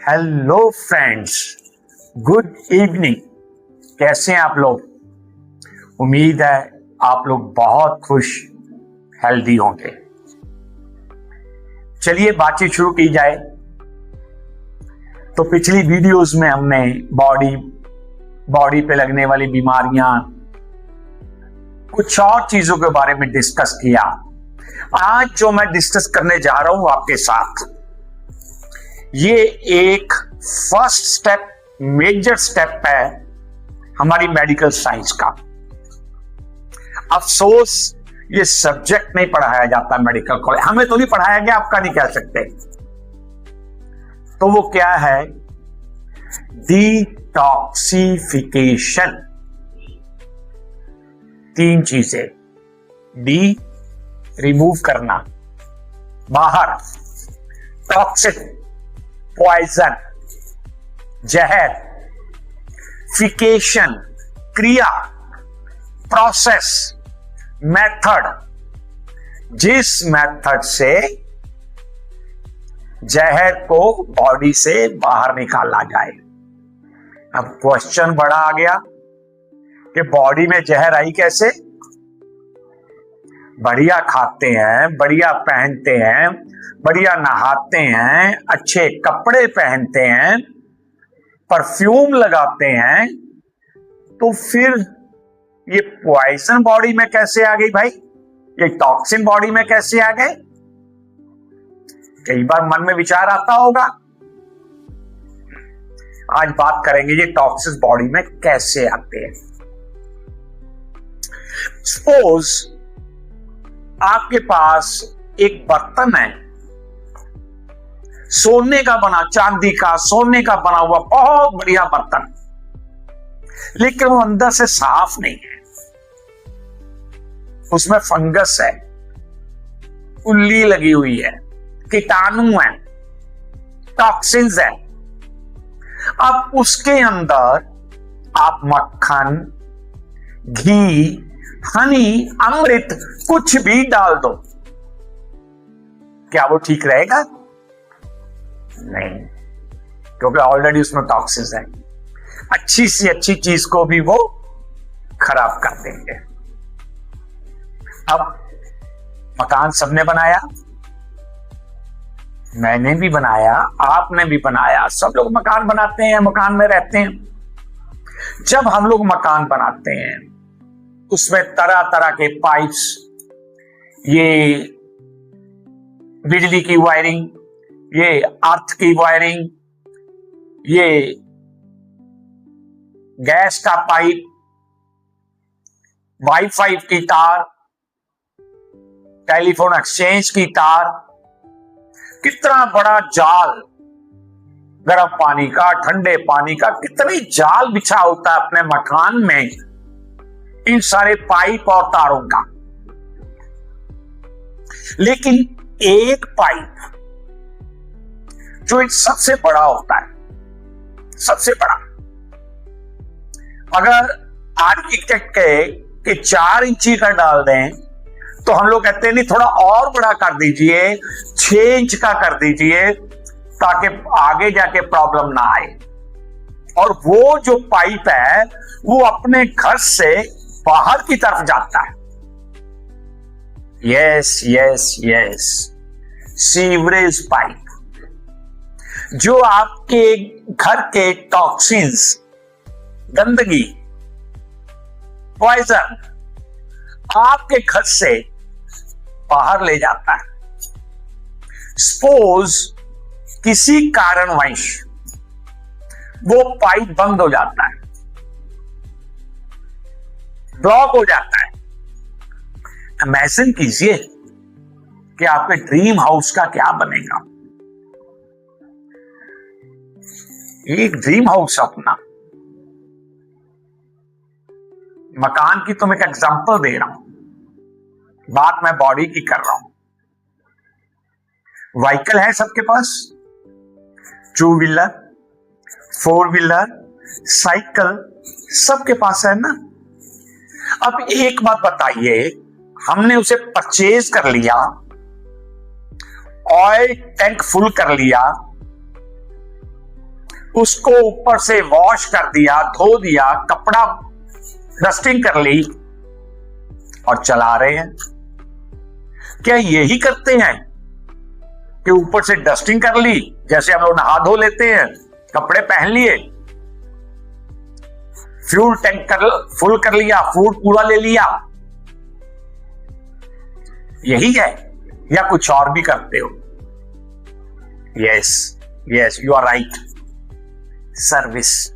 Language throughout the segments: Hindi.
Hello friends, good evening. कैसे हैं आप लोग? उम्मीद है आप लोग बहुत खुश हेल्दी होंगे। चलिए बातचीत शुरू की जाए। तो पिछली वीडियोस में हमने बॉडी पे लगने वाली बीमारियां, कुछ और चीजों के बारे में डिस्कस किया। आज जो मैं डिस्कस करने जा रहा हूं आपके साथ, ये एक फर्स्ट स्टेप, मेजर स्टेप है हमारी मेडिकल साइंस का। अफसोस ये सब्जेक्ट नहीं पढ़ाया जाता मेडिकल कॉलेज, हमें तो नहीं पढ़ाया गया, आपका नहीं कह सकते। तो वो क्या है? डिटॉक्सिफिकेशन। 3 चीजें। डी, रिमूव करना, बाहर, टॉक्सिन, पॉइजन, जहर, फिकेशन, क्रिया, प्रोसेस, मेथड। जिस मेथड से जहर को बॉडी से बाहर निकाला जाए। अब क्वेश्चन बड़ा आ गया कि बॉडी में जहर आई कैसे? बढ़िया खाते हैं, बढ़िया पहनते हैं, बढ़िया नहाते हैं, अच्छे कपड़े पहनते हैं, परफ्यूम लगाते हैं, तो फिर ये पॉइजन बॉडी में कैसे आ गई भाई? ये टॉक्सिन बॉडी में कैसे आ गए? कई बार मन में विचार आता होगा। आज बात करेंगे ये टॉक्सिन बॉडी में कैसे आते हैं। सपोज आपके पास एक बर्तन है, सोने का बना, चांदी का, सोने का बना हुआ बहुत बढ़िया बर्तन, लेकिन वो अंदर से साफ नहीं है। उसमें फंगस है, उल्ली लगी हुई है, कीटाणु है, टॉक्सिन्स है। अब उसके अंदर आप मक्खन, घी, हनी, अमृत कुछ भी डाल दो, क्या वो ठीक रहेगा? नहीं, क्योंकि ऑलरेडी उसमें टॉक्सिन्स है। अच्छी सी अच्छी चीज को भी वो खराब कर देंगे। अब मकान सबने बनाया, मैंने भी बनाया, आपने भी बनाया, सब लोग मकान बनाते हैं, मकान में रहते हैं। जब हम लोग मकान बनाते हैं, उसमें तरह तरह के पाइप्स, ये बिजली की वायरिंग, ये अर्थ की वायरिंग, ये गैस का पाइप, वाईफाई की तार, टेलीफोन एक्सचेंज की तार, कितना बड़ा जाल, गर्म पानी का, ठंडे पानी का, कितनी जाल बिछा होता है अपने मकान में, इन सारे पाइप और तारों का। लेकिन एक पाइप जो इन सबसे बड़ा होता है, सबसे बड़ा, अगर आर्किटेक्ट के 4 इंची का डाल दें तो हम लोग कहते हैं नहीं, थोड़ा और बड़ा कर दीजिए, 6 इंच का कर दीजिए, ताकि आगे जाके प्रॉब्लम ना आए। और वो जो पाइप है वो अपने घर से बाहर की तरफ जाता है। Yes yes yes, sewerage pipe, जो आपके घर के टॉक्सिन्स, गंदगी, पॉइजन आपके घर से बाहर ले जाता है। सपोज किसी कारणवश वो पाइप बंद हो जाता है, ब्लॉक हो जाता है। इमेजिन कीजिए कि आपके ड्रीम हाउस का क्या बनेगा। एक ड्रीम हाउस अपना, मकान की तो मैं एक एग्जांपल दे रहा हूं, बात मैं बॉडी की कर रहा हूं। व्हीकल है सबके पास, 2 व्हीलर, 4 व्हीलर, साइकिल, सबके पास है ना। अब एक बात बताइए, हमने उसे परचेज कर लिया, ऑयल टैंक फुल कर लिया, उसको ऊपर से वॉश कर दिया, धो दिया, कपड़ा डस्टिंग कर ली और चला रहे हैं। क्या यही करते हैं कि ऊपर से डस्टिंग कर ली, जैसे हम लोग नहा धो लेते हैं, कपड़े पहन लिए, फ्यूल टैंक फुल कर लिया, फूड पूरा ले लिया, यही है या कुछ और भी करते हो? Yes you are right, service.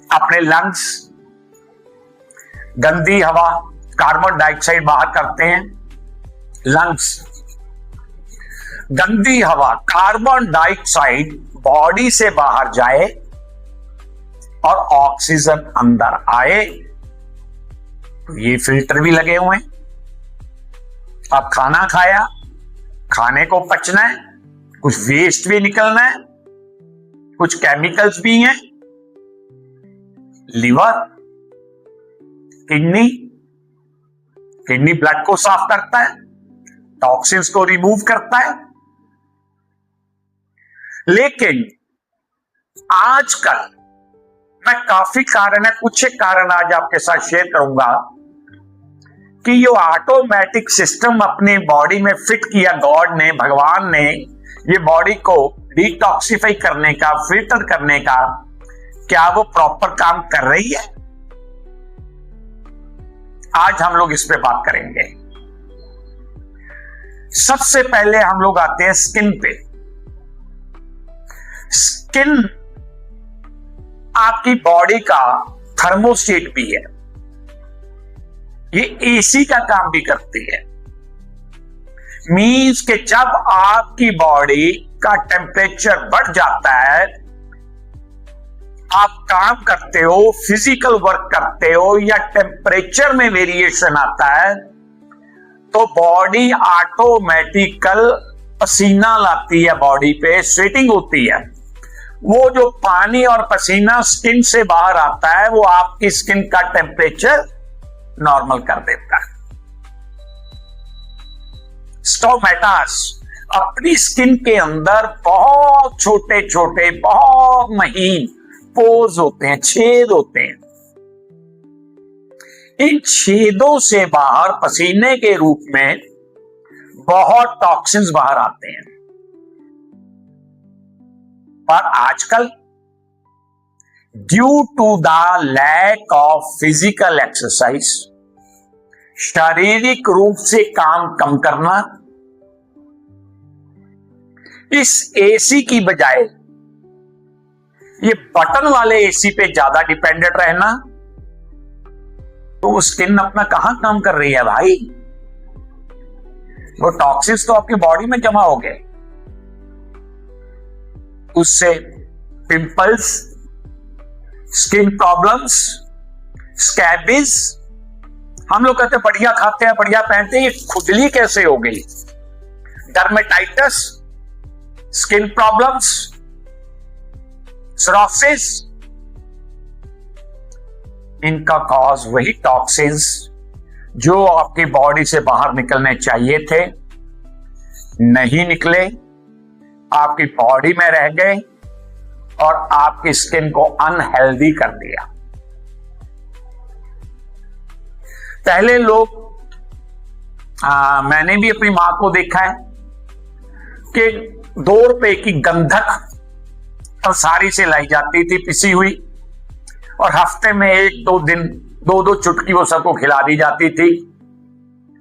अपने लंग्स गंदी हवा, कार्बन डाइऑक्साइड बाहर करते हैं। लंग्स गंदी हवा, कार्बन डाइऑक्साइड बॉडी से बाहर जाए और ऑक्सीजन अंदर आए, तो ये फिल्टर भी लगे हुए हैं। अब खाना खाया, खाने को पचना है, कुछ वेस्ट भी निकलना है, कुछ केमिकल्स भी हैं। लिवर, किडनी ब्लड को साफ करता है, टॉक्सिन्स को रिमूव करता है। लेकिन आजकल मैं काफी कारण है, कुछ एक कारण आज आपके साथ शेयर करूंगा कि ये ऑटोमेटिक सिस्टम अपने बॉडी में फिट किया गॉड ने, भगवान ने, ये बॉडी को डिटॉक्सिफाई करने का, फिल्टर करने का, क्या वो प्रॉपर काम कर रही है? आज हम लोग इस पे बात करेंगे। सबसे पहले हम लोग आते हैं स्किन पे। स्किन आपकी बॉडी का थर्मोस्टेट भी है, ये एसी का काम भी करती है। मींस कि जब आपकी बॉडी का टेम्परेचर बढ़ जाता है, आप काम करते हो, फिजिकल वर्क करते हो, या टेम्परेचर में वेरिएशन आता है, तो बॉडी ऑटोमेटिकल पसीना लाती है, बॉडी पे स्वेटिंग होती है। वो जो पानी और पसीना स्किन से बाहर आता है, वो आपकी स्किन का टेम्परेचर नॉर्मल कर देता है। स्टोमेटास अपनी स्किन के अंदर बहुत छोटे छोटे, बहुत महीन पोर्स होते हैं, छेद होते हैं। इन छेदों से बाहर पसीने के रूप में बहुत टॉक्सिन्स बाहर आते हैं। पर आजकल due to the lack of physical exercise, शारीरिक रूप से काम कम करना, इस एसी की बजाय ये बटन वाले एसी पे ज्यादा डिपेंडेंट रहना, तो वो स्किन अपना कहां काम कर रही है भाई? वो टॉक्सिन्स तो आपकी बॉडी में जमा हो गए, उससे पिंपल्स, स्किन प्रॉब्लम्स, स्कैबिज, हम लोग कहते हैं बढ़िया खाते हैं, बढ़िया पहनते हैं, ये खुजली कैसे हो गई? डर्मेटाइटिस, स्किन प्रॉब्लम्स, सोरासिस, इनका कॉज वही टॉक्सिन्स जो आपकी बॉडी से बाहर निकलने चाहिए थे, नहीं निकले, आपकी बॉडी में रह गए और आपकी स्किन को अनहेल्दी कर दिया। पहले लोग, मैंने भी अपनी मां को देखा है कि 2 रुपए की गंधक और सारी से लाई जाती थी पिसी हुई, और हफ्ते में 1-2 दिन 2-2 चुटकी वो सबको खिला दी जाती थी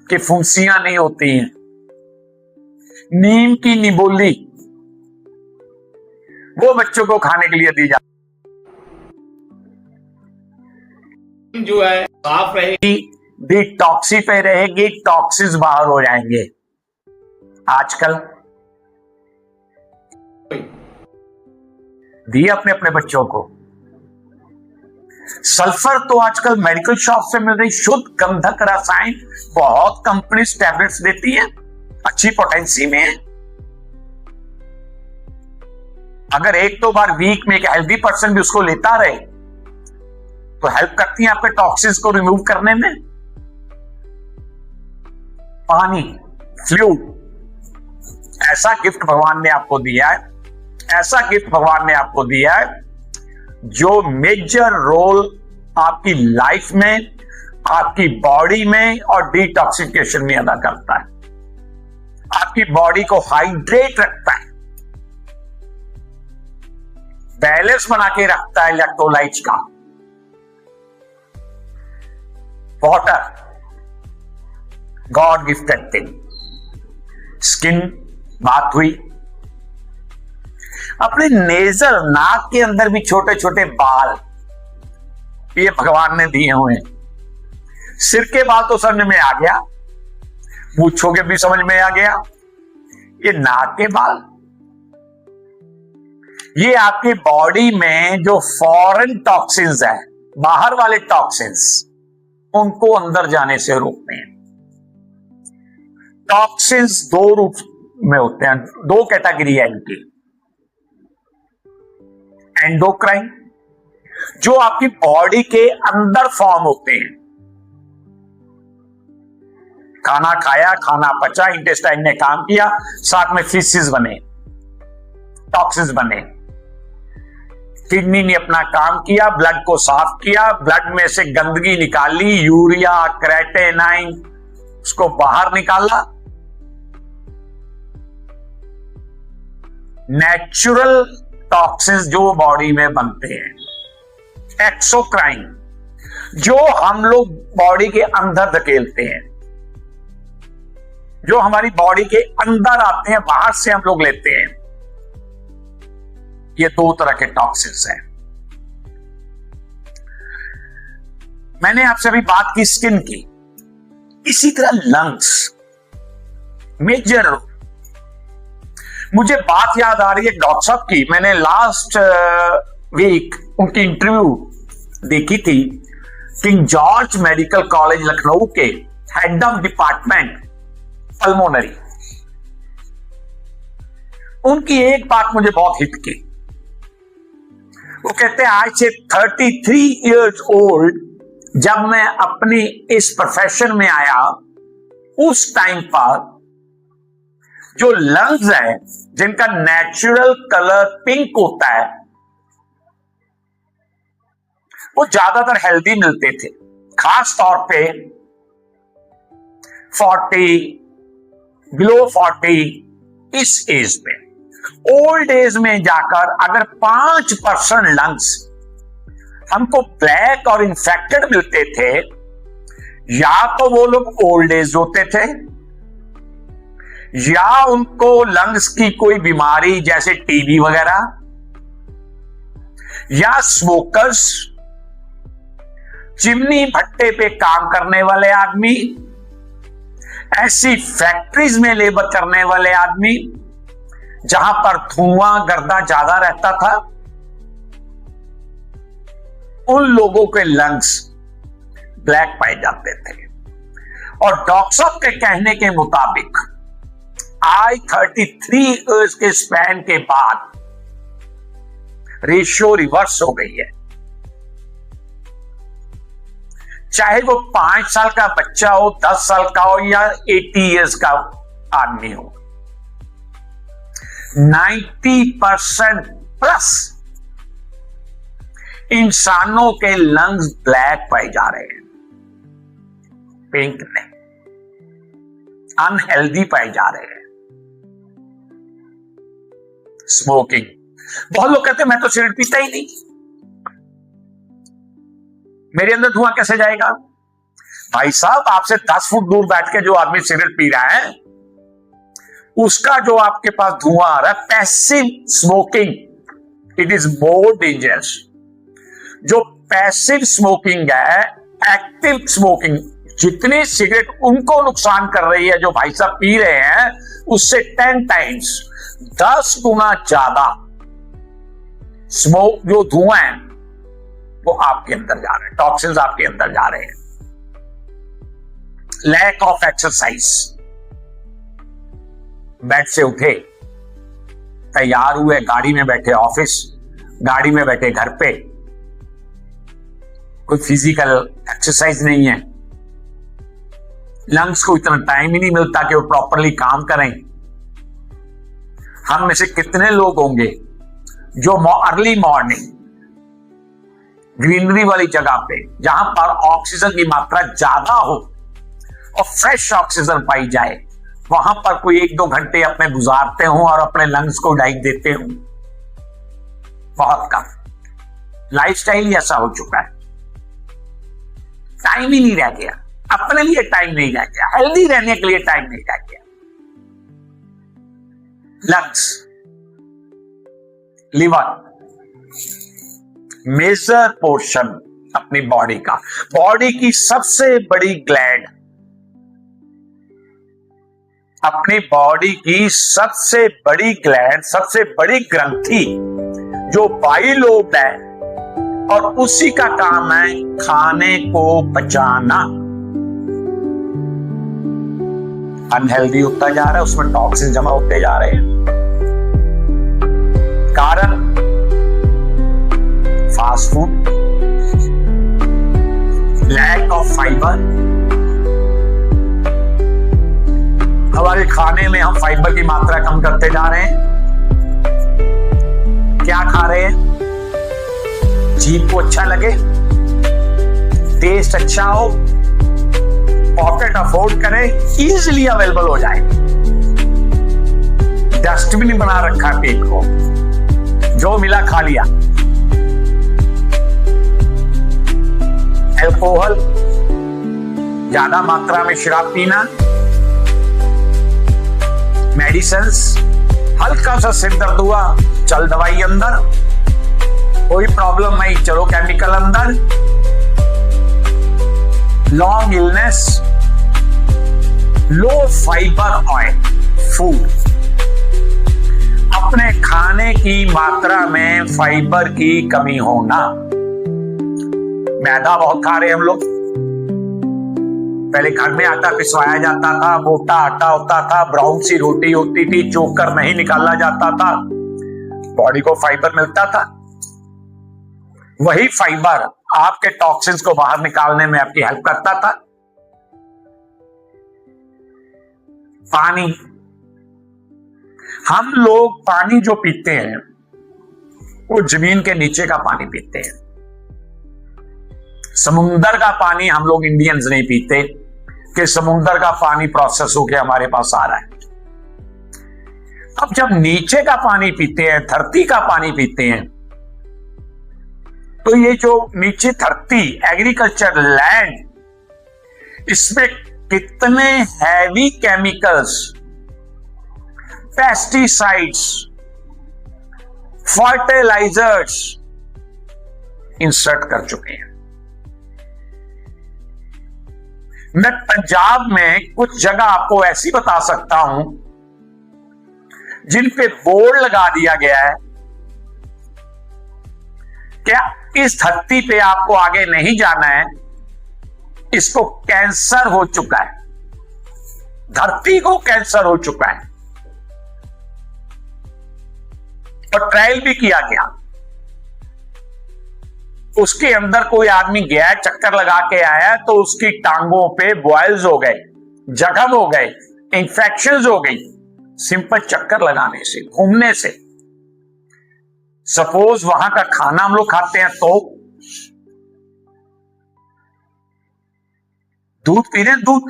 कि फुंसियां नहीं होती हैं। नीम की निबोली वो बच्चों को खाने के लिए दी जाती, जो है साफ रहेगी, डिटॉक्सिफाई रहेगी, टॉक्सिन्स बाहर हो जाएंगे। आजकल दिए अपने अपने बच्चों को सल्फर, तो आजकल मेडिकल शॉप से मिल रही शुद्ध गंधक रसायन, बहुत कंपनीज टैबलेट्स देती हैं, अच्छी पोटेंसी में है। अगर 1-2 बार वीक में एक हेल्दी पर्सन भी उसको लेता रहे तो हेल्प करती है आपके टॉक्सिन्स को रिमूव करने में। पानी, फ्लूइड, ऐसा गिफ्ट भगवान ने आपको दिया है, ऐसा गिफ्ट भगवान ने आपको दिया है जो मेजर रोल आपकी लाइफ में, आपकी बॉडी में और डिटॉक्सिफिकेशन में अदा करता है। आपकी बॉडी को हाइड्रेट रखता है, बैलेंस बना के रखता है इलेक्ट्रोलाइट्स का। Water God gifted thing. Skin बात हुई, अपने नेजल, नाक के अंदर भी छोटे छोटे बाल ये भगवान ने दिए हुए हैं। सिर के बाल तो समझ में आ गया, मूंछों के भी समझ में आ गया, ये नाक के बाल, ये आपकी बॉडी में जो फॉरेन टॉक्सिन्स है, बाहर वाले टॉक्सिन्स, उनको अंदर जाने से रोकते हैं। टॉक्सिन्स 2 रूप में होते हैं, 2 कैटेगरी है इनकी। एंडोक्राइन, जो आपकी बॉडी के अंदर फॉर्म होते हैं, खाना खाया, खाना पचा, इंटेस्टाइन ने काम किया, साथ में फीसिस बने, टॉक्सिन्स बने। किडनी ने अपना काम किया, ब्लड को साफ किया, ब्लड में से गंदगी निकाली, यूरिया, क्रेटेनाइन, उसको बाहर निकाला। नेचुरल टॉक्सिन्स जो बॉडी में बनते हैं। एक्सोक्राइन, जो हम लोग बॉडी के अंदर धकेलते हैं, जो हमारी बॉडी के अंदर आते हैं, बाहर से हम लोग लेते हैं। ये 2 तरह के टॉक्सिन्स हैं। मैंने आपसे अभी बात की स्किन की, इसी तरह लंग्स मेजर। मुझे बात याद आ रही है डॉक्टर साहब की, मैंने लास्ट वीक उनकी इंटरव्यू देखी थी। King George medical college Lucknow के हेड ऑफ डिपार्टमेंट पल्मोनरी, उनकी एक बात मुझे बहुत हिट की। वो कहते हैं आज से 33 इयर्स ओल्ड जब मैं अपनी इस प्रोफेशन में आया, उस टाइम पर जो लंग्स है जिनका नेचुरल कलर पिंक होता है, वो ज्यादातर हेल्दी मिलते थे। खास तौर पे 40, बिलो 40 इस एज में। ओल्ड एज में जाकर अगर 5% लंग्स हमको ब्लैक और इंफेक्टेड मिलते थे, या तो वो लोग ओल्ड एज होते थे, या उनको लंग्स की कोई बीमारी जैसे टीबी वगैरह, या स्मोकर्स, चिमनी भट्टे पे काम करने वाले आदमी, ऐसी फैक्ट्रीज में लेबर करने वाले आदमी जहां पर धुआं गर्दा ज्यादा रहता था, उन लोगों के लंग्स ब्लैक पाए जाते थे। और डॉक्टर साहब के कहने के मुताबिक आज 33 इयर्स के स्पैन के बाद रेशियो रिवर्स हो गई है। चाहे वो 5 साल का बच्चा हो, 10 साल का हो या 80 इयर्स का आदमी हो, 90% प्लस इंसानों के लंग्स ब्लैक पाए जा रहे हैं, पिंक नहीं, अनहेल्दी पाए जा रहे हैं। स्मोकिंग, बहुत लोग कहते हैं मैं तो सिगरेट पीता ही नहीं, मेरे अंदर धुआं कैसे जाएगा? भाई साहब, आपसे 10 फुट दूर बैठ के जो आदमी सिगरेट पी रहा है उसका जो आपके पास धुआं आ रहा है, passive smoking, it is more dangerous. जो पैसिव स्मोकिंग है, एक्टिव स्मोकिंग, जितनी सिगरेट उनको नुकसान कर रही है जो भाई साहब पी रहे हैं, उससे 10 टाइम्स, 10 गुना ज्यादा स्मोक जो धुआं है वो आपके अंदर जा रहे हैं, टॉक्सिन्स आपके अंदर जा रहे हैं। लैक ऑफ एक्सरसाइज, बेड से उठे, तैयार हुए, गाड़ी में बैठे ऑफिस, गाड़ी में बैठे घर पे, कोई फिजिकल एक्सरसाइज नहीं है, लंग्स को इतना टाइम ही नहीं मिलता कि वो प्रॉपरली काम करें। हम में से कितने लोग होंगे जो अर्ली मॉर्निंग ग्रीनरी वाली जगह पे, जहां पर ऑक्सीजन की मात्रा ज्यादा हो और फ्रेश ऑक्सीजन पाई जाए, वहां पर कोई 1-2 घंटे अपने गुजारते हो और अपने लंग्स को डाइट देते हो? बहुत कम। लाइफस्टाइल ही ऐसा हो चुका है, टाइम ही नहीं रह गया, अपने लिए टाइम नहीं रह गया, हेल्दी रहने के लिए टाइम नहीं रह गया। लंग्स, लिवर, मेजर पोर्शन अपनी बॉडी का, बॉडी की सबसे बड़ी ग्लैंड, अपनी बॉडी की सबसे बड़ी ग्लैंड, सबसे बड़ी ग्रंथि जो बाइलोब है, और उसी का काम है खाने को पचाना। अनहेल्दी होता जा रहा है, उसमें टॉक्सिन जमा होते जा रहे हैं। कारण fast food, lack of fibre. हमारे खाने में हम फाइबर की मात्रा कम करते जा रहे हैं। क्या खा रहे हैं? जीभ को अच्छा लगे, टेस्ट अच्छा हो, पॉकेट अफोर्ड करें, इजीली अवेलेबल हो जाए। डस्टबिन बना रखा है पेट को, जो मिला खा लिया। अल्कोहल, ज्यादा मात्रा में शराब पीना, मेडिसिन्स, हल्का सा सिर दर्द हुआ, चल दवाई अंदर, कोई प्रॉब्लम नहीं, चलो केमिकल अंदर। लॉन्ग इलनेस, लो फाइबर ऑयल फूड, अपने खाने की मात्रा में फाइबर की कमी होना। मैदा बहुत खा रहे हम लोग। पहले घर में आटा पिसवाया जाता था, मोटा आटा होता था, ब्राउन सी रोटी होती थी, चोकर नहीं निकाला जाता था, बॉडी को फाइबर मिलता था। वही फाइबर आपके टॉक्सिन्स को बाहर निकालने में आपकी हेल्प करता था। पानी, हम लोग पानी जो पीते हैं वो जमीन के नीचे का पानी पीते हैं। समुंदर का पानी हम लोग इंडियंस नहीं पीते कि समुंदर का पानी प्रोसेस होकर हमारे पास आ रहा है। अब जब नीचे का पानी पीते हैं, धरती का पानी पीते हैं, तो ये जो नीचे धरती, एग्रीकल्चर लैंड, इसमें कितने heavy chemicals, pesticides, fertilisers insert कर चुके हैं। मैं पंजाब में कुछ जगह आपको ऐसी बता सकता हूं जिन पे बोर्ड लगा दिया गया है क्या इस धरती पे आपको आगे नहीं जाना है, इसको कैंसर हो चुका है। धरती को कैंसर हो चुका है और ट्रायल भी किया गया। उसके अंदर कोई आदमी गया, चक्कर लगा के आया, तो उसकी टांगों पे बॉयल्स हो गए, जख्म हो गए, इंफेक्शंस हो गई, सिंपल चक्कर लगाने से, घूमने से। सपोज वहां का खाना हम लोग खाते हैं तो दूध पी रहे हैं, दूध,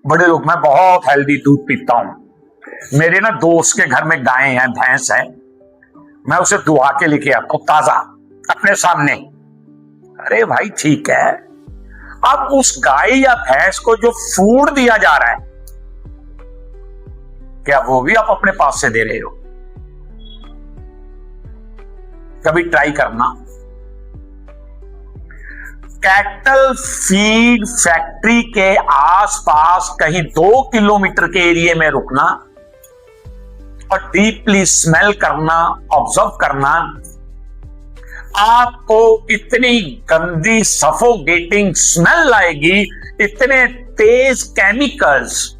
बड़े लोग, मैं बहुत हेल्दी दूध पीता हूं। मेरे ना दोस्त के घर में गाय है, भैंस है, मैं उसे दुहा के लेके आता हूं ताजा अपने सामने। अरे भाई ठीक है, अब उस गाय या भैंस को जो फूड दिया जा रहा है, क्या वो भी आप अपने पास से दे रहे हो? कभी ट्राई करना। कैटल फीड फैक्ट्री के आसपास कहीं 2 किलोमीटर के एरिया में रुकना और डीपली स्मेल करना, ऑब्जर्व करना, आपको इतनी गंदी सफोकेटिंग स्मेल आएगी, इतने तेज केमिकल्स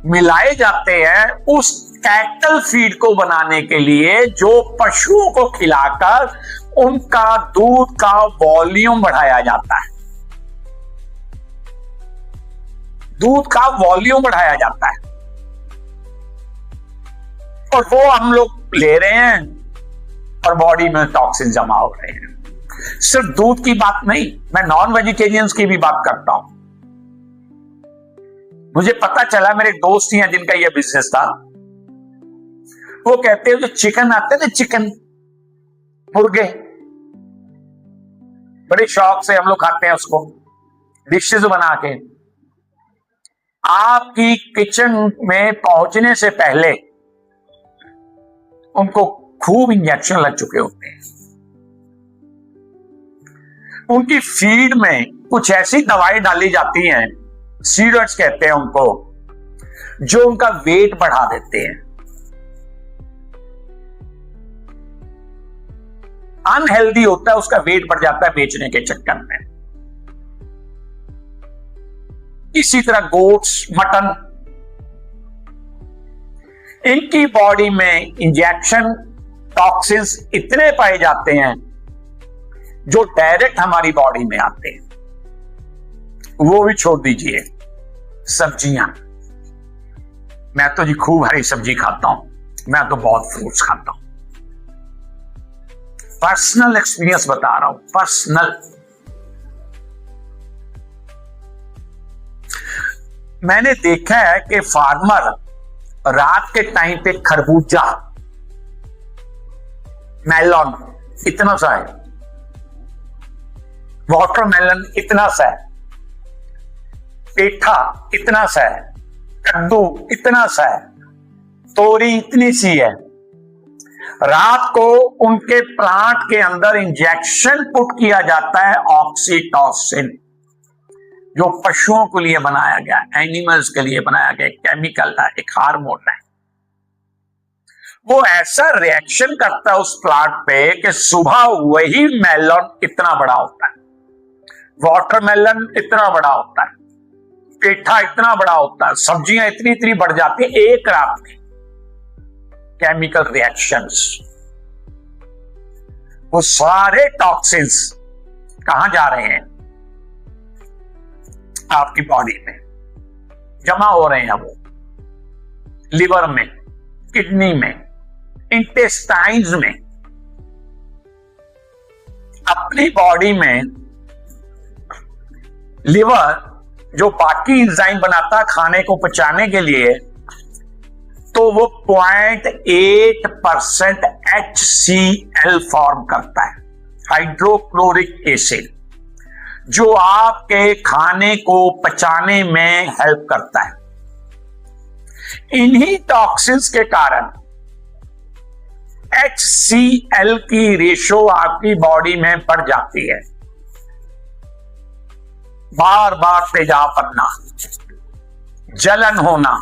मिलाए जाते हैं उस कैटल फीड को बनाने के लिए, जो पशुओं को खिलाकर उनका दूध का वॉल्यूम बढ़ाया जाता है। दूध का वॉल्यूम बढ़ाया जाता है और वो हम लोग ले रहे हैं और बॉडी में टॉक्सिन जमा हो रहे हैं। सिर्फ दूध की बात नहीं, मैं नॉन वेजिटेरियंस की भी बात करता हूं। मुझे पता चला, मेरे दोस्त ही हैं जिनका यह बिजनेस था, वो कहते हैं जो चिकन आते थे, चिकन मुर्गे, बड़े शौक से हम लोग खाते हैं उसको, डिशेज बना के। आपकी किचन में पहुंचने से पहले उनको खूब इंजेक्शन लग चुके होते हैं। उनकी फीड में कुछ ऐसी दवाएं डाली जाती हैं, स्टीरॉइड्स कहते हैं उनको, जो उनका वेट बढ़ा देते हैं। अनहेल्दी होता है, उसका वेट बढ़ जाता है बेचने के चक्कर में। इसी तरह गोट्स, मटन, इनकी बॉडी में इंजेक्शन टॉक्सिन्स इतने पाए जाते हैं जो डायरेक्ट हमारी बॉडी में आते हैं। वो भी छोड़ दीजिए। सब्जियां, मैं तो जी खूब हरी सब्जी खाता हूं, मैं तो बहुत फ्रूट्स खाता हूं। पर्सनल एक्सपीरियंस बता रहा हूं, पर्सनल। मैंने देखा है कि फार्मर रात के टाइम पे खरबूजा, मेलन इतना सा है, वाटरमेलन इतना सा है, पेठा इतना सा है, कद्दू इतना सा है, तोरी इतनी सी है, रात को उनके प्लांट के अंदर इंजेक्शन पुट किया जाता है ऑक्सीटोसिन, जो पशुओं के लिए बनाया गया, एनिमल्स के लिए बनाया गया केमिकल है, एक हार्मोन है। वो ऐसा रिएक्शन करता है उस प्लांट पे कि सुबह वही मेलन इतना बड़ा होता है, वाटरमेलन इतना बड़ा होता है, पेठा इतना बड़ा होता है, सब्जियां इतनी इतनी बढ़ जाती है एक रात में। केमिकल रिएक्शंस, वो सारे टॉक्सिन्स कहां जा रहे हैं? आपकी बॉडी में जमा हो रहे हैं। वो लिवर में, किडनी में, इंटेस्टाइन्स में। अपनी बॉडी में लिवर जो बाकी एंजाइम बनाता है खाने को पचाने के लिए, तो वो 0.8% HCl फॉर्म करता है, हाइड्रोक्लोरिक एसिड, जो आपके खाने को पचाने में हेल्प करता है। इन्हीं टॉक्सिन्स के कारण HCl की रेशो आपकी बॉडी में बढ़ जाती है। बार बार तेजाब बनना, जलन होना,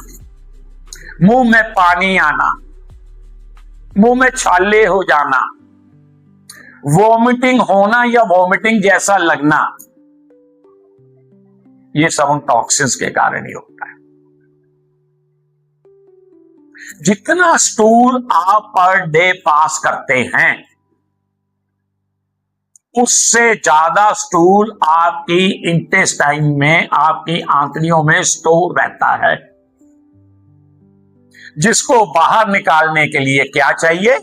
मुंह में पानी आना, मुंह में छाले हो जाना, वॉमिटिंग होना या वॉमिटिंग जैसा लगना, ये सब उन टॉक्सिन्स के कारण ही होता है। जितना स्टूल आप पर डे पास करते हैं उससे ज्यादा स्टूल आपकी इंटेस्टाइन में, आपकी आंतड़ियों में स्टोर रहता है, जिसको बाहर निकालने के लिए क्या चाहिए?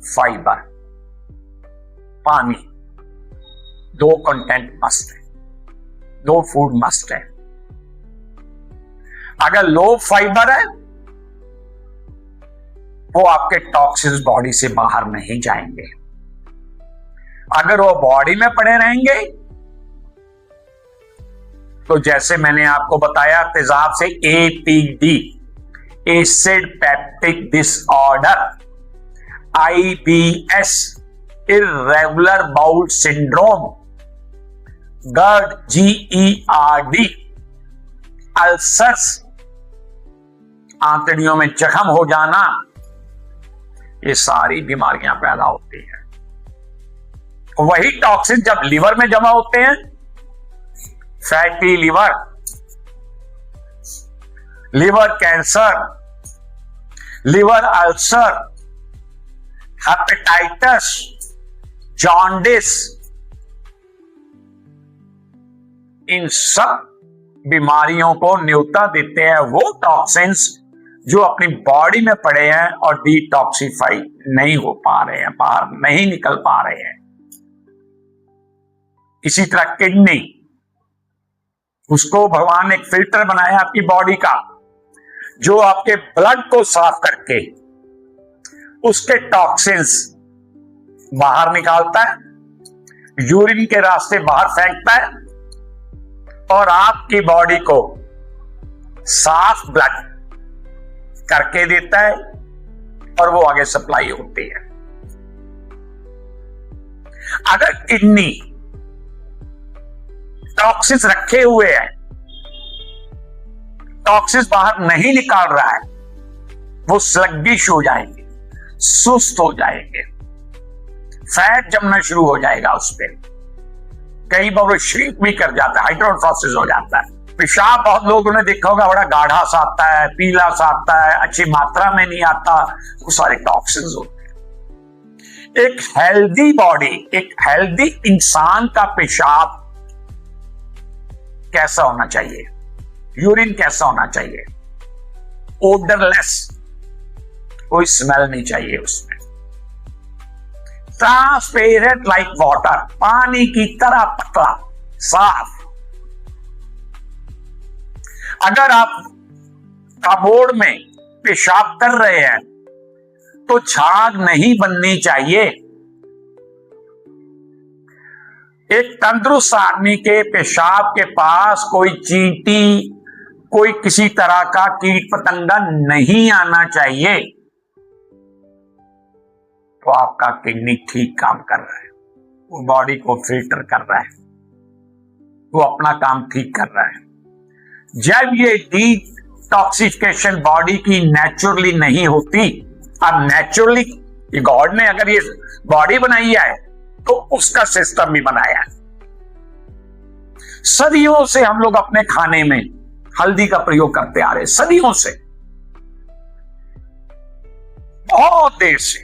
फाइबर, पानी, 2 कंटेंट मस्ट है, 2 फूड मस्ट है। अगर लो फाइबर है वो आपके टॉक्सिन्स बॉडी से बाहर नहीं जाएंगे। अगर वो बॉडी में पड़े रहेंगे तो जैसे मैंने आपको बताया तेजाब से APD, acid peptic disorder, IBS, irregular bowel syndrome, GERD, GERD, ulcers, आंतड़ियों में जख्म हो जाना, ये सारी बीमारियां पैदा होती हैं। वही टॉक्सिन जब लिवर में जमा होते हैं, fatty liver, liver cancer, liver ulcer, hepatitis, jaundice, इन सब बीमारियों को न्योता देते हैं वो टॉक्सिन्स जो अपनी बॉडी में पड़े हैं और डिटॉक्सिफाई नहीं हो पा रहे हैं, बाहर नहीं निकल पा रहे हैं। इसी तरह किडनी, उसको भगवान ने एक फिल्टर बनाया आपकी बॉडी का जो आपके ब्लड को साफ करके उसके टॉक्सिन्स बाहर निकालता है, यूरिन के रास्ते बाहर फेंकता है और आपकी बॉडी को साफ ब्लड करके देता है और वो आगे सप्लाई होती है। अगर किडनी टॉक्सिन्स रखे हुए हैं, टॉक्सिन्स बाहर नहीं निकाल रहा है, वो स्लग्गिश हो जाएंगे, सुस्त हो जाएंगे, फैट जमना शुरू हो जाएगा उस पर, कई बार वो श्रिंक भी कर जाता है, हाइड्रोफ्रोसिस हो जाता है। पेशाब बहुत लोगों ने देखा होगा बड़ा गाढ़ा सा आता है, पीला सा आता है, अच्छी मात्रा में नहीं आता, वो सारे टॉक्सिन्स होते हैं। एक हेल्दी बॉडी, एक हेल्दी इंसान का पेशाब कैसा होना चाहिए? यूरिन कैसा होना चाहिए? ओडरलेस, कोई स्मेल नहीं चाहिए उसमें, ट्रांसपेरेंट लाइक वाटर, पानी की तरह पतला साफ। अगर आप कबोर्ड में पेशाब कर रहे हैं तो झाग नहीं बननी चाहिए। एक तंदुरुस्त आदमी के पेशाब के पास कोई चींटी, कोई किसी तरह का कीट पतंगा नहीं आना चाहिए। तो आपका किडनी ठीक काम कर रहा है, वो बॉडी को फिल्टर कर रहा है, वो अपना काम ठीक कर रहा है। जब ये डिटॉक्सिफिकेशन बॉडी की नेचुरली नहीं होती, अब नेचुरली गॉड ने अगर ये बॉडी बनाई है तो उसका सिस्टम भी बनाया है। सदियों से हम लोग अपने खाने में हल्दी का प्रयोग करते आ रहे हैं, सदियों से, बहुत देर से।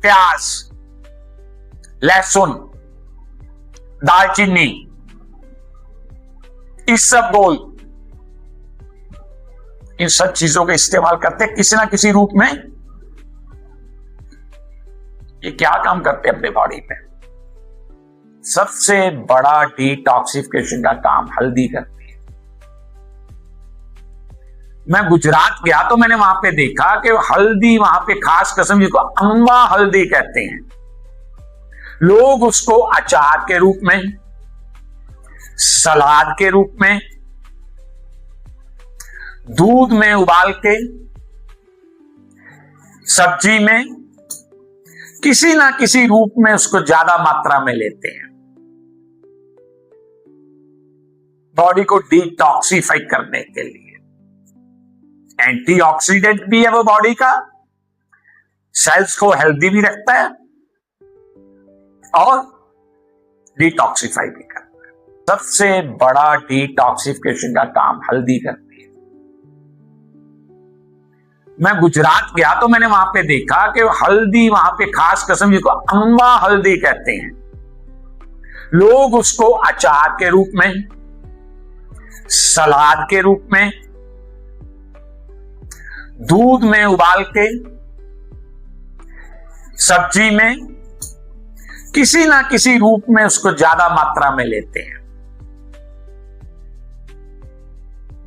प्याज, लहसुन, दालचीनी, इसबगोल, इन सब चीजों का इस्तेमाल करते हैं किसी ना किसी रूप में। ये क्या काम करते हैं अपने बॉडी पे? सबसे बड़ा डिटॉक्सिफिकेशन का काम हल्दी करती है। मैं गुजरात गया तो मैंने वहां पे देखा कि हल्दी, वहां पे खास किस्म जिसको अम्बा हल्दी कहते हैं, लोग उसको अचार के रूप में, सलाद के रूप में, दूध में उबाल के, सब्जी में, किसी ना किसी रूप में उसको ज्यादा मात्रा में लेते हैं, बॉडी को डिटॉक्सिफाई करने के लिए। एंटीऑक्सीडेंट भी है वो बॉडी का, सेल्स को हेल्दी भी रखता है और डिटॉक्सिफाई भी करता है। सबसे बड़ा डिटॉक्सिफिकेशन का काम हल्दी करती है। मैं गुजरात गया तो मैंने वहां पे देखा कि हल्दी वहां पे खास किस्म जिसको अम्बा हल्दी कहते हैं, लोग उसको अचार के रूप में, सलाद के रूप में, दूध में उबाल के, सब्जी में, किसी ना किसी रूप में उसको ज्यादा मात्रा में लेते हैं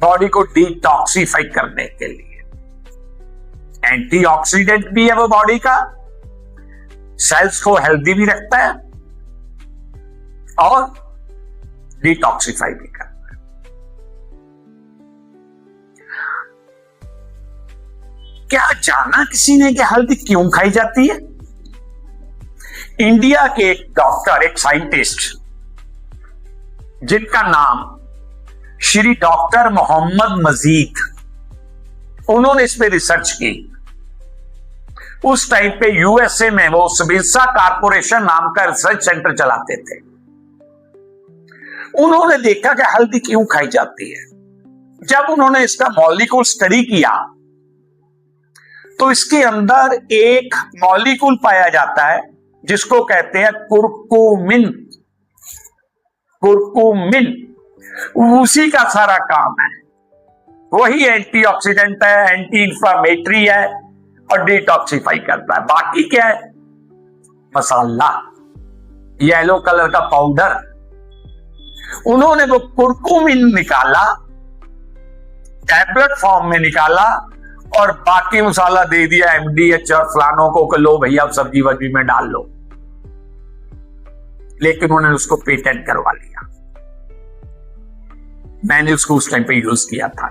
बॉडी को डिटॉक्सिफाई करने के लिए। एंटीऑक्सीडेंट भी है वो बॉडी का, सेल्स को हेल्दी भी रखता है और डिटॉक्सिफाई भी करता है। क्या जाना किसी ने कि हल्दी क्यों खाई जाती है? इंडिया के एक डॉक्टर, एक साइंटिस्ट जिनका नाम श्री डॉक्टर मोहम्मद मजीद, उन्होंने इस पे रिसर्च की। उस टाइम पे यूएसए में वो सबिसा कॉर्पोरेशन नाम का रिसर्च सेंटर चलाते थे। उन्होंने देखा कि हल्दी क्यों खाई जाती है। जब उन्होंने इसका मॉलिक्यूल स्टडी किया तो इसके अंदर एक मॉलिक्यूल पाया जाता है जिसको कहते हैं कुरकुमिन। कुरकुमिन उसी का सारा काम है, वही एंटीऑक्सीडेंट है, एंटी इंफ्लामेटरी है और डिटॉक्सिफाई करता है। बाकी क्या है? मसाला, येलो कलर का पाउडर। उन्होंने वो कुरकुमिन निकाला, टैबलेट फॉर्म में निकाला और बाकी मसाला दे दिया एमडीएच और फलानों को कि लो भैया सब्जी वब्जी में डाल लो। लेकिन उन्होंने उसको पेटेंट करवा लिया। मैंने उसको उस टाइम पे यूज किया था।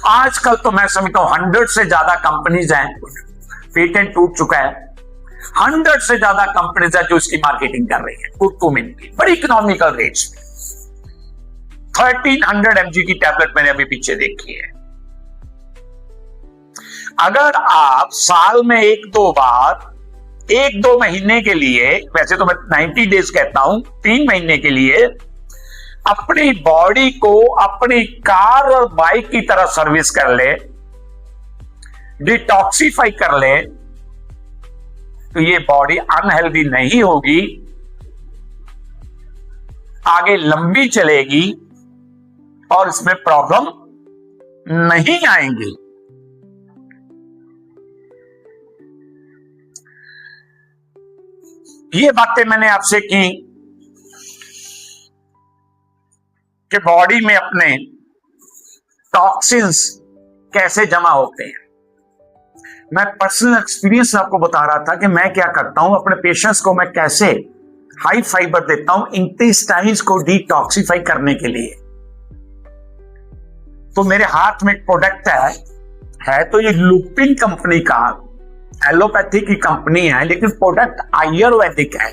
आजकल तो मैं समझता हूं 100 से ज्यादा कंपनीज हैं, पेटेंट टूट चुका है, 100 से ज्यादा कंपनीज है जो इसकी मार्केटिंग कर रही है कुरकुमिन की, बड़ी इकोनॉमिकल रेट्स में। 1300 mg की टैबलेट मैंने अभी पीछे देखी है। अगर आप साल में 1-2 बार 1-2 महीने के लिए, वैसे तो मैं 90 डेज कहता हूं, 3 महीने के लिए अपनी बॉडी को अपनी कार और बाइक की तरह सर्विस कर ले, डिटॉक्सिफाई कर ले, तो ये बॉडी अनहेल्दी नहीं होगी, आगे लंबी चलेगी और इसमें प्रॉब्लम नहीं आएंगी। ये बातें मैंने आपसे की कि बॉडी में अपने टॉक्सिन्स कैसे जमा होते हैं। मैं पर्सनल एक्सपीरियंस आपको बता रहा था कि मैं क्या करता हूं, अपने पेशेंट्स को मैं कैसे हाई फाइबर देता हूं इंटेस्टाइन्स को डिटॉक्सिफाई करने के लिए। तो मेरे हाथ में एक प्रोडक्ट है तो ये लुपिन कंपनी का, एलोपैथी की कंपनी है, लेकिन प्रोडक्ट आयुर्वेदिक है।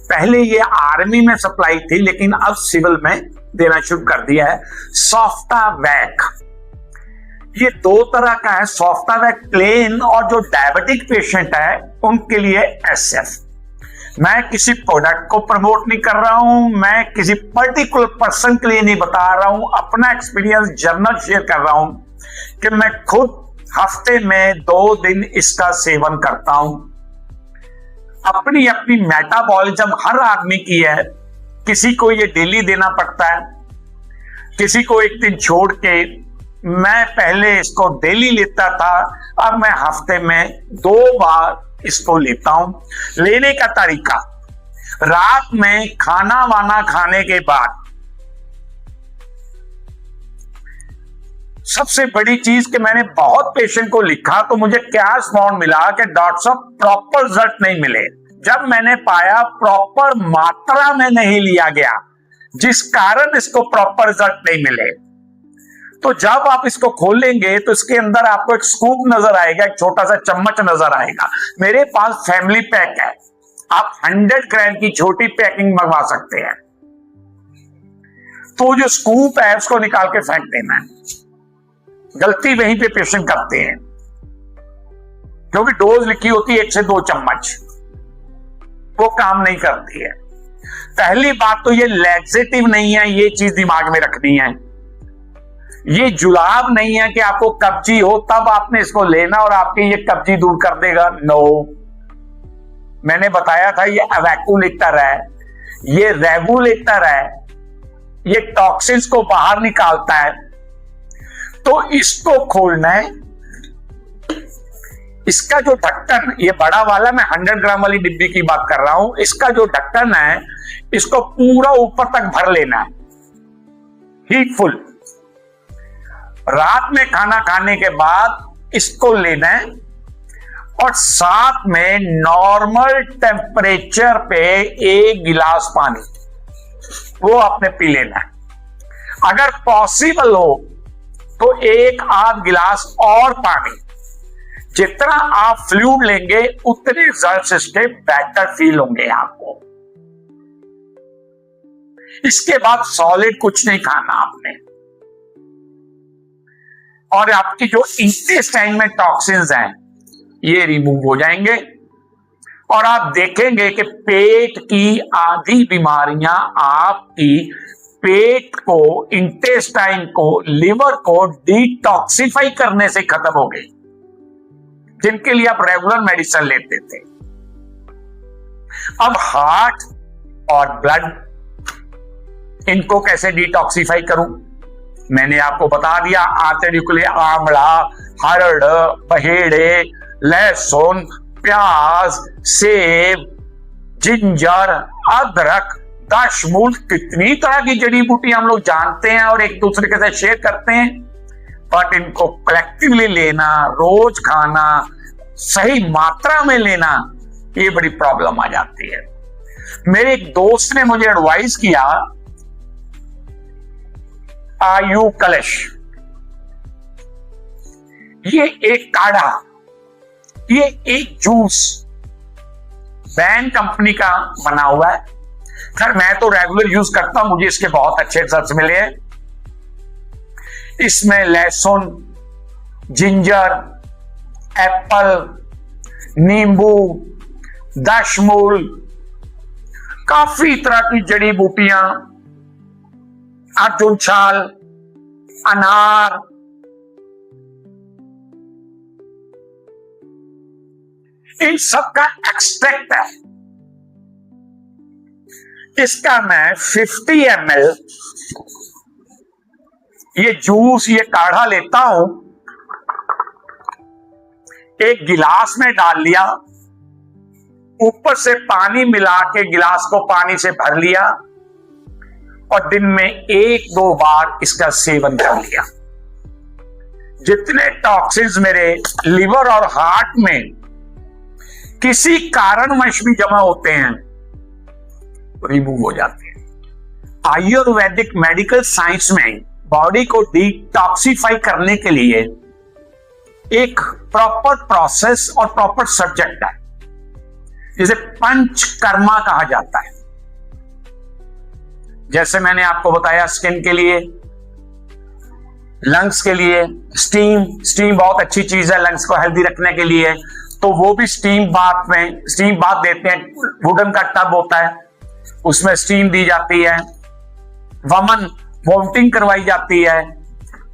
पहले ये आर्मी में सप्लाई थी लेकिन अब सिविल में देना शुरू कर दिया है। सॉफ्टावैक, ये 2 तरह का है, सॉफ्टावैक प्लेन और जो डायबिटिक पेशेंट है उनके लिए एसएफ। मैं किसी प्रोडक्ट को प्रमोट नहीं कर रहा हूं, मैं किसी पर्टिकुलर पर्सन के लिए नहीं बता रहा हूं, अपना एक्सपीरियंस जर्नल शेयर कर रहा हूं कि मैं खुद हफ्ते में 2 दिन इसका सेवन करता हूं। अपनी अपनी मेटाबॉलिज्म हर आदमी की है, किसी को ये डेली देना पड़ता है, किसी को एक दिन छोड़ के। मैं पहले इसको डेली लेता था, अब मैं हफ्ते में 2 बार इसको लेता हूं। लेने का तरीका, रात में खाना वाना खाने के बाद सबसे बड़ी चीज कि मैंने बहुत पेशेंट को लिखा तो मुझे क्या रिस्पॉन्ड मिला कि डॉक्टर साहब प्रॉपर रिजल्ट नहीं मिले। जब मैंने पाया प्रॉपर मात्रा में नहीं लिया गया, जिस कारण इसको प्रॉपर रिजल्ट नहीं मिले, तो जब आप इसको खोलेंगे तो इसके अंदर आपको एक स्कूप नजर आएगा, एक छोटा सा चम्मच नजर आएगा। मेरे पास फैमिली पैक है, आप 100 ग्राम की छोटी पैकिंग मंगवा सकते हैं। तो जो स्कूप है उसको निकाल के फेंक देना है। गलती वहीं पे पेशेंट करते हैं, क्योंकि डोज लिखी होती है 1 से 2 चम्मच, वो काम नहीं करती है। पहली बात तो ये लैक्सेटिव नहीं है, ये चीज दिमाग में रखनी है। ये जुलाब नहीं है कि आपको कब्जी हो तब आपने इसको लेना और आपकी ये कब्जी दूर कर देगा। नो, मैंने बताया था ये वैक्यूलेटर है, ये रेगुलेटर है, ये टॉक्सिन्स को बाहर निकालता है। तो इसको खोलना है। इसका जो ढक्कन, ये बड़ा वाला, मैं 100 ग्राम वाली डिब्बी की बात कर रहा हूं, इसका जो ढक्कन है इसको पूरा ऊपर तक भर लेना है, हीट फुल। रात में खाना खाने के बाद इसको लेना है और साथ में नॉर्मल टेम्परेचर पे 1 गिलास पानी वो आपने पी लेना है। अगर पॉसिबल हो तो 1 आध गिलास और पानी। जितना आप फ्लूइड लेंगे उतने रिजल्ट्स इसके बेटर फील होंगे आपको। इसके बाद सॉलिड कुछ नहीं खाना आपने, और आपकी जो इंटेस्टाइन में टॉक्सिन्स हैं ये रिमूव हो जाएंगे और आप देखेंगे कि पेट की आधी बीमारियां आपकी पेट को, इंटेस्टाइन को, लिवर को डिटॉक्सिफाई करने से खत्म हो गई, जिनके लिए आप रेगुलर मेडिसिन लेते थे। अब हार्ट और ब्लड, इनको कैसे डिटॉक्सिफाई करूं? मैंने आपको बता दिया, आंतरिक के लिए आंवला, हरड़, बहेड़े, लहसुन, प्याज, सेब, जिंजर, अदरक, दशमूल, कितनी तरह की जड़ी बूटी हम लोग जानते हैं और एक दूसरे के साथ शेयर करते हैं, बट इनको कलेक्टिवली लेना, रोज खाना, सही मात्रा में लेना, ये बड़ी प्रॉब्लम आ जाती है। मेरे एक दोस्त ने मुझे एडवाइस किया, आयु कलश, ये एक काढ़ा, ये एक जूस बैन कंपनी का बना हुआ है। खैर मैं तो रेगुलर यूज करता हूं, मुझे इसके बहुत अच्छे रिजल्ट्स मिले हैं। इसमें लहसुन, जिंजर, एप्पल, नींबू, दशमूल, काफी तरह की जड़ी बूटियां, अर्जुन छाल, अनार, इन सब का एक्सट्रैक्ट है। इसका मैं 50 ml ये जूस, ये काढ़ा लेता हूं, एक गिलास में डाल लिया, ऊपर से पानी मिला के गिलास को पानी से भर लिया और दिन में 1-2 बार इसका सेवन कर लिया। जितने टॉक्सिन्स मेरे लिवर और हार्ट में किसी कारणवश भी जमा होते हैं रिमूव हो जाते हैं। आयुर्वेदिक मेडिकल साइंस में बॉडी को डिटॉक्सिफाई करने के लिए एक प्रॉपर प्रोसेस और प्रॉपर सब्जेक्ट है, जिसे पंचकर्मा कहा जाता है। जैसे मैंने आपको बताया, स्किन के लिए, लंग्स के लिए स्टीम बहुत अच्छी चीज है लंग्स को हेल्दी रखने के लिए, तो वो भी स्टीम बाथ देते हैं। वुडन का टब होता है, उसमें स्टीम दी जाती है। वॉमिटिंग करवाई जाती है।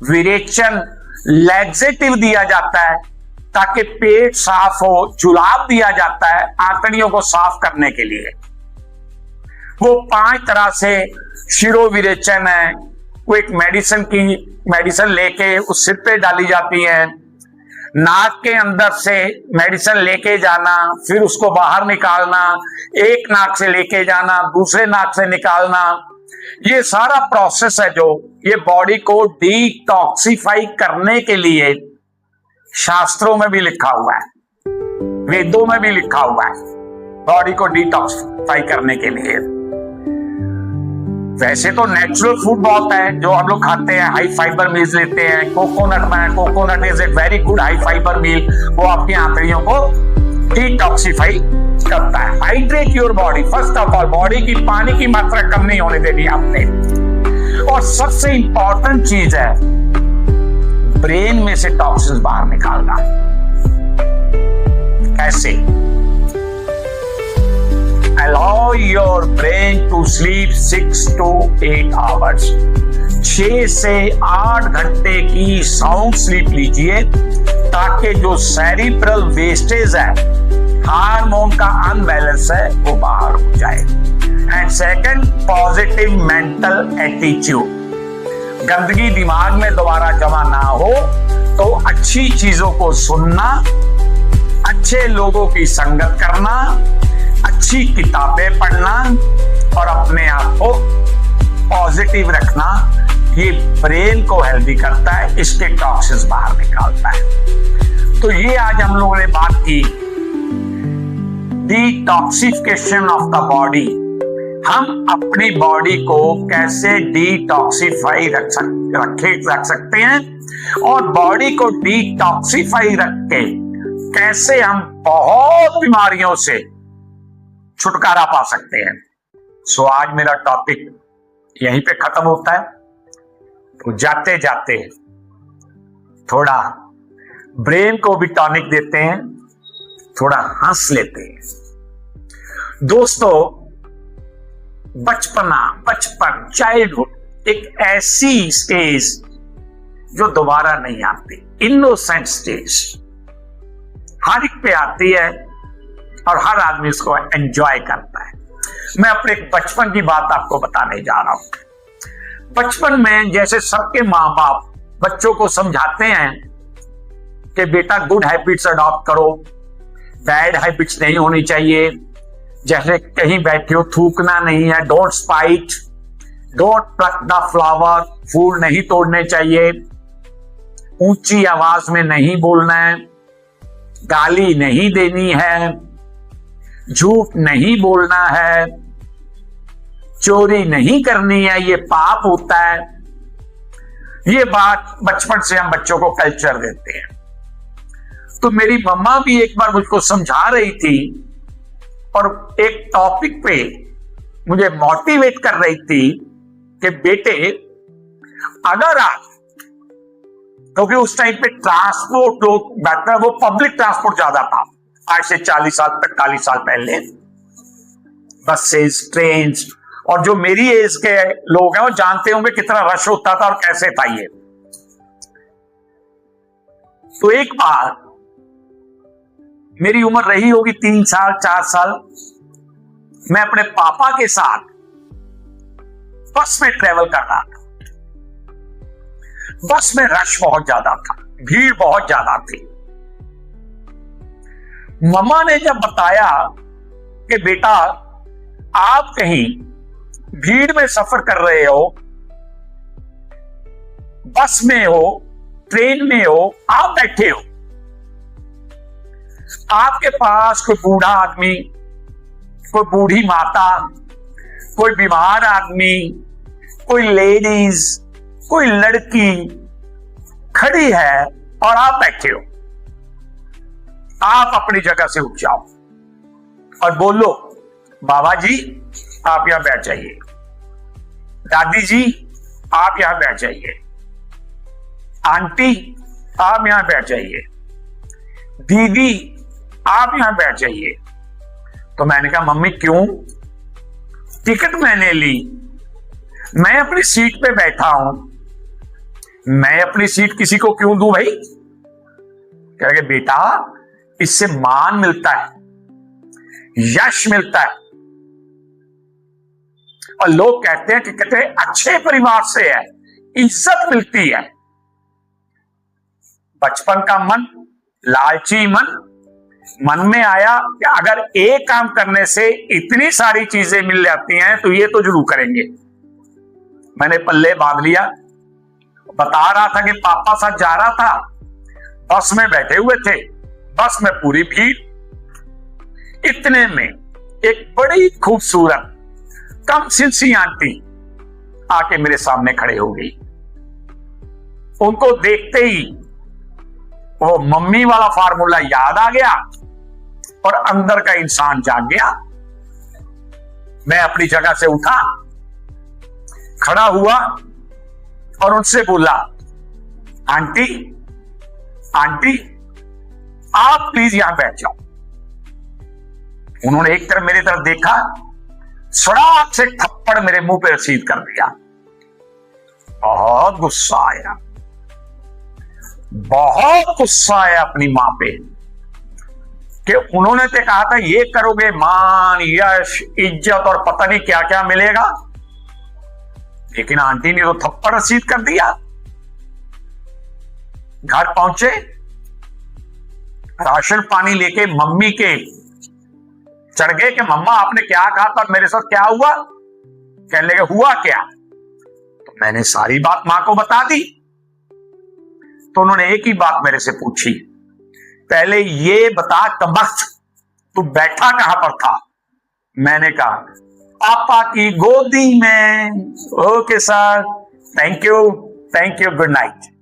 विरेचन, लैक्सेटिव दिया जाता है ताकि पेट साफ हो। जुलाब दिया जाता है आंतड़ियों को साफ करने के लिए। वो 5 तरह से शिरोविरेचन है, वो एक मेडिसिन लेके उस सिर पे डाली जाती है। नाक के अंदर से मेडिसिन लेके जाना, फिर उसको बाहर निकालना, एक नाक से लेके जाना, दूसरे नाक से निकालना, ये सारा प्रोसेस है जो ये बॉडी को डिटॉक्सिफाई करने के लिए शास्त्रों में भी लिखा हुआ है, वेदों में भी लिखा हुआ है, बॉडी को डिटॉक्सिफाई करने के लिए। वैसे तो नेचुरल फूड बहुत है जो हम लोग खाते हैं, हाई फाइबर मील्स लेते हैं। कोकोनट में, coconut is a very good high fibre meal, वो आपकी आंतड़ियों को डिटॉक्सिफाई करता है। Hydrate your body, first of all body की पानी की मात्रा कम नहीं होने देनी आपने। और सबसे इंपॉर्टेंट चीज है ब्रेन में से टॉक्सिन्स बाहर निकालना। कैसे? Your brain to sleep 6 to 8 hours. 6 से 8 घंटे की साउंड स्लीप लीजिए ताकि जो सेरिब्रल वेस्टेज है, हार्मोन का अनबैलेंस है, वो बाहर हो जाए। And second, positive mental attitude. गंदगी दिमाग में दोबारा जमा ना हो तो अच्छी चीजों को सुनना, अच्छे लोगों की संगत करना, अच्छी किताबें पढ़ना और अपने आप को पॉजिटिव रखना, ये ब्रेन को हेल्दी करता है, इसके टॉक्सिन्स बाहर निकालता है। तो ये आज हम लोगों ने बात की डिटॉक्सिफिकेशन ऑफ द बॉडी। हम अपनी बॉडी को कैसे डिटॉक्सिफाई रख सकते हैं और बॉडी को डिटॉक्सिफाई रख के कैसे हम बहुत बीमारियों से छुटकारा पा सकते हैं। सो आज मेरा टॉपिक यहीं पे खत्म होता है। तो जाते जाते थोड़ा ब्रेन को भी टॉनिक देते हैं, थोड़ा हंस लेते हैं। दोस्तों, बचपन चाइल्डहुड एक ऐसी स्टेज जो दोबारा नहीं आती, इनोसेंट स्टेज हर एक पे आती है और हर आदमी उसको एंजॉय करता है। मैं अपने एक बचपन की बात आपको बताने जा रहा हूं। बचपन में जैसे सबके माँ बाप बच्चों को समझाते हैं कि बेटा गुड हैबिट्स अडॉप्ट करो, बैड हैबिट्स नहीं होनी चाहिए, जैसे कहीं बैठे हो थूकना नहीं है, don't spit, don't pluck the flower, फूल नहीं तोड़ने चाहिए, ऊंची आवाज में नहीं बोलना है, गाली नहीं देनी है, झूठ नहीं बोलना है, चोरी नहीं करनी है, ये पाप होता है। ये बात बचपन से हम बच्चों को कल्चर देते हैं। तो मेरी मम्मा भी एक बार मुझको समझा रही थी और एक टॉपिक पे मुझे मोटिवेट कर रही थी कि बेटे, अगर आप, क्योंकि उस टाइम पे ट्रांसपोर्ट लोग बैठना, वो पब्लिक ट्रांसपोर्ट ज्यादा था आज से 40 साल 45 साल पहले, बसेस, ट्रेन, और जो मेरी एज के लोग हैं वो जानते होंगे कितना रश होता था और कैसे था ये। तो एक बार मेरी उम्र रही होगी 3 साल 4 साल, मैं अपने पापा के साथ बस में ट्रेवल कर रहा था। बस में रश बहुत ज्यादा था, भीड़ बहुत ज्यादा थी। मम्मा ने जब बताया कि बेटा आप कहीं भीड़ में सफर कर रहे हो, बस में हो, ट्रेन में हो, आप बैठे हो, आपके पास कोई बूढ़ा आदमी, कोई बूढ़ी माता, कोई बीमार आदमी, कोई लेडीज, कोई लड़की खड़ी है और आप बैठे हो, आप अपनी जगह से उठ जाओ और बोलो, बाबा जी आप यहां बैठ जाइए, दादी जी आप यहां बैठ जाइए, आंटी आप यहां बैठ जाइए, दीदी आप यहां बैठ जाइए। तो मैंने कहा मम्मी क्यों? टिकट मैंने ली, मैं अपनी सीट पे बैठा हूं, मैं अपनी सीट किसी को क्यों दूं भाई? कह रहे बेटा इससे मान मिलता है, यश मिलता है, और लोग कहते हैं कि कहते हैं अच्छे परिवार से है, इज्जत मिलती है। बचपन का मन, लालची मन में आया कि अगर एक काम करने से इतनी सारी चीजें मिल जाती हैं तो ये तो जरूर करेंगे। मैंने पल्ले बांध लिया। बता रहा था कि पापा साथ जा रहा था, बस में बैठे हुए थे, बस में पूरी भीड़। इतने में एक बड़ी खूबसूरत कम सिंसी आंटी आके मेरे सामने खड़े हो गई। उनको देखते ही वो मम्मी वाला फार्मूला याद आ गया और अंदर का इंसान जाग गया। मैं अपनी जगह से उठा, खड़ा हुआ और उनसे बोला, आंटी आंटी आप प्लीज यहां बैठ जाओ। उन्होंने एक तरफ मेरी तरफ देखा, सड़ाक से थप्पड़ मेरे मुंह पे रसीद कर दिया। बहुत गुस्सा आया, बहुत गुस्सा आया अपनी मां पे कि उन्होंने तो कहा था ये करोगे मान यश इज्जत और पता नहीं क्या क्या मिलेगा, लेकिन आंटी ने तो थप्पड़ रसीद कर दिया। घर पहुंचे, राशन पानी लेके मम्मी के चढ़ गए कि मम्मा आपने क्या कहा था, मेरे साथ क्या हुआ। कहने लगे हुआ क्या, तो मैंने सारी बात मां को बता दी। तो उन्होंने एक ही बात मेरे से पूछी, पहले ये बता कमबख्त तू बैठा कहां पर था। मैंने कहा पापा की गोदी में। Okay sir, thank you, good night.